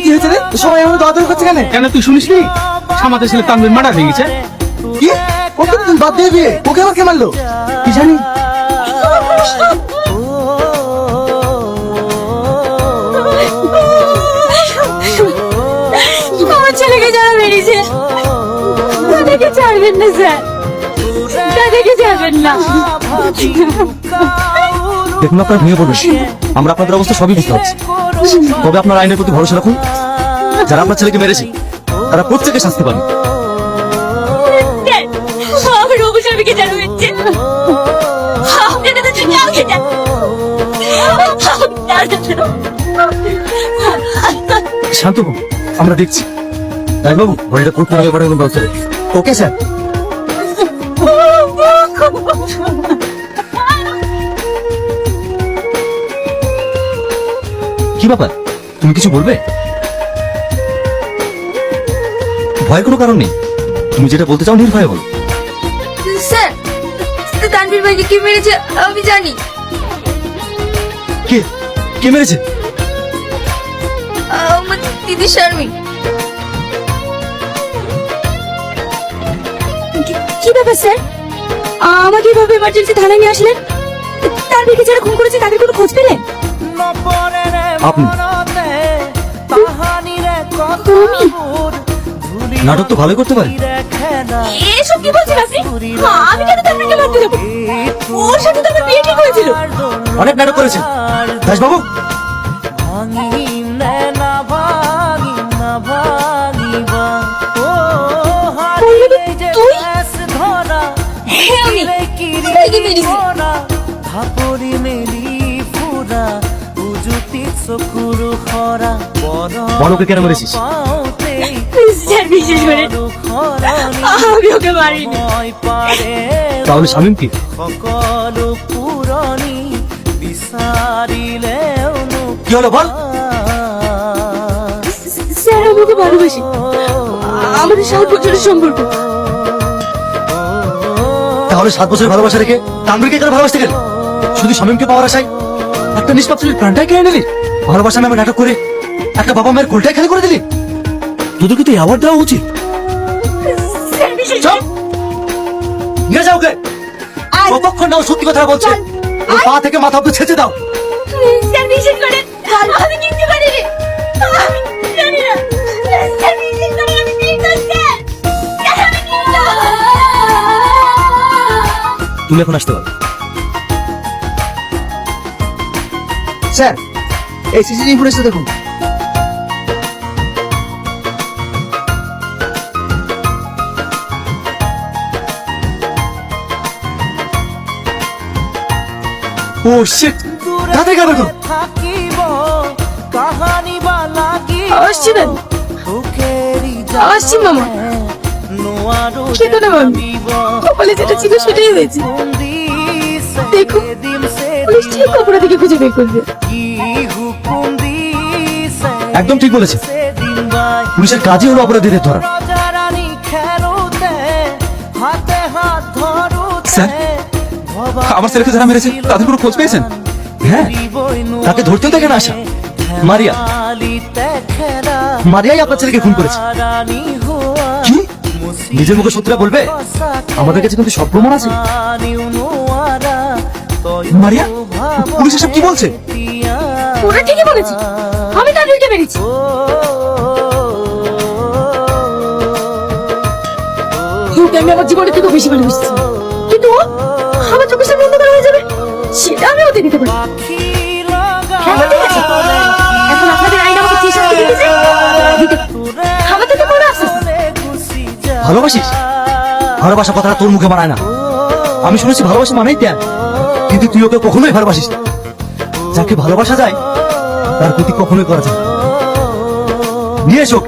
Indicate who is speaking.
Speaker 1: কি হয়েছে রে? সবাই আমার দাদা করছে কেন?
Speaker 2: কেন তুই শুনিসনি আমাদের ছেলে তানভীর মারা হয়ে গেছে?
Speaker 1: কি? ওকে তুই বাদ দিয়ে বিয়ে, ওকে আবার কে মারলো?
Speaker 2: কি জানি।
Speaker 3: আমার ছেলেকে যারা মেরেছে তাদেরকে ছাড়বেন না স্যার, তাদেরকে ছাড়বেন না।
Speaker 4: দেখুন আপনার ভেঙে পড়বেন, আমরা আপনাদের অবস্থা সবই বুঝতে পারছি, তবে আপনার আইনের প্রতি ভরসা রাখুন। যারা আপনার ছেলেকে মেরেছে তারা প্রত্যেকে শাস্তি পাবে।
Speaker 3: আমার অবসরকে জানা হচ্ছে আপনারা তো যাও খেতে
Speaker 4: শান্ত বাবু, আমরা দেখছি। তাই বাবু, বডিটা কোর্ট করে পাঠানোর ব্যবস্থা করুন। Okay sir. কি ব্যাপার, তুমি কিছু বলবে? ভয়ের কোনো কারণ নেই, তুমি যেটা বলতে চাও নির্ভয়ে বলো।
Speaker 3: স্যার, তানভীর ভাইকে কি মেরেছে আমি জানি।
Speaker 4: কে কে মেরেছে?
Speaker 3: আমার দিদি শারমিন। কি ব্যাপার স্যার, আমাকে এভাবে এমার্জেন্সি থানায় নিয়ে আসলেন? তানভীরকে যারা খুন করেছে তাদের কোনো খোঁজ পেলেন?
Speaker 4: আপনি
Speaker 3: তুমি
Speaker 4: নাটক তো ভালোই করতে পারে।
Speaker 3: এসব কি বলছেন আপনি? আমি কেন তানভীরকে মারতে যাবো? ওর সাথে তো আমার বিয়ে ঠিক হয়েছিল।
Speaker 4: অনেক নাটক করেছে দাস বাবু।
Speaker 3: তুই? হ্যাঁ আমি ভাইকে মেরেছি।
Speaker 4: বড়কে কেন মেরেছিস?
Speaker 3: স্যার বিশেষ করে আমি ওকে মারিনি।
Speaker 4: তাহলে শামীম কি? কি হলো বল?
Speaker 3: স্যার আমি ওকে ভালোবাসি, আমাদের 7 বছরের সম্পর্ক।
Speaker 4: তাহলে 7 বছর ভালোবাসা রেখে তানভীরকে কেন ভালোবাসতে গেলি? শুধু শামীমকে পাওয়ার আশায় একটা নিষ্পাপ ছেলের প্রাণটাই কেড়ে নিলি। ভালোবাসা নামে নাটক করে একটা বাবা মায়ের কোলটাই খালি করে দিলি। তোদেরকে তো অ্যাওয়ার্ড দেওয়া উচিত।
Speaker 3: স্যার বিশেষ
Speaker 4: চল নিয়ে যাও ওকে। কতক্ষণ নাও সত্যি কথা বলছে, ওর পা থেকে মাথা অব্দি ছেঁচে দাও।
Speaker 3: স্যার বিশেষ করে আমি কিনতে পারিনি, আমি জানি না। স্যার বিশেষ করে আমি ঠিক করছি।
Speaker 4: তুমি এখন আসতে পারো।
Speaker 1: স্যার, এই সিসিটিভি ফুটেজটা দেখুন।
Speaker 4: ও শিট, তাড়াতাড়ি গাবে তো।
Speaker 3: আসছি না, আসছি মামা। খেতে না মামি, কপালে যেটা ছিল সেটাই হয়েছে। দেখো পুলিশ ঠিক অপরাধীকে খুঁজে বের করবে।
Speaker 4: একদম ঠিক বলেছে, পুলিশের কাজই হলো অপরাধীদের ধরা। স্যার, আমার ছেলেকে যারা মেরেছে তাদের কোনো খোঁজ পেয়েছেন? হ্যাঁ, তাকে ধরতেও দেখে না আসা। মারিয়া, মারিয়াই আপনার ছেলেকে খুন করেছে। কি? নিজের মুখে সত্যিটা বলবে? আমাদের কাছে কিন্তু সব প্রমাণ আছে। মারিয়া, পুলিশ এসব কি বলছে?
Speaker 3: ওরা ঠিকই বলেছে, আমি তানভীরকে মেরেছি। ওকে আমি আমার জীবনের থেকে বেশি ভালোবাসছি, কিন্তু ও আমার চোখের সামনে অন্ধকার হয়ে যাবে সেটা আমি ওতে দিতে পারি। এখন ঠিক আছে, এখন আপনাদের আইন আমাকে কি শাস্তি দিতেছে আমার থেকে কোনো আফসোস নেই।
Speaker 4: ভালোবাসিস? ভালোবাসা কথাটা তোর মুখে মানায় না। আমি শুনেছি ভালোবাসা মানেই ত্যাগ, কিন্তু তুই ওকে কখনোই ভালোবাসিস না। যাকে ভালোবাসা যায় তার প্রতি কখনোই করা যায় না। নিয়ে এসো।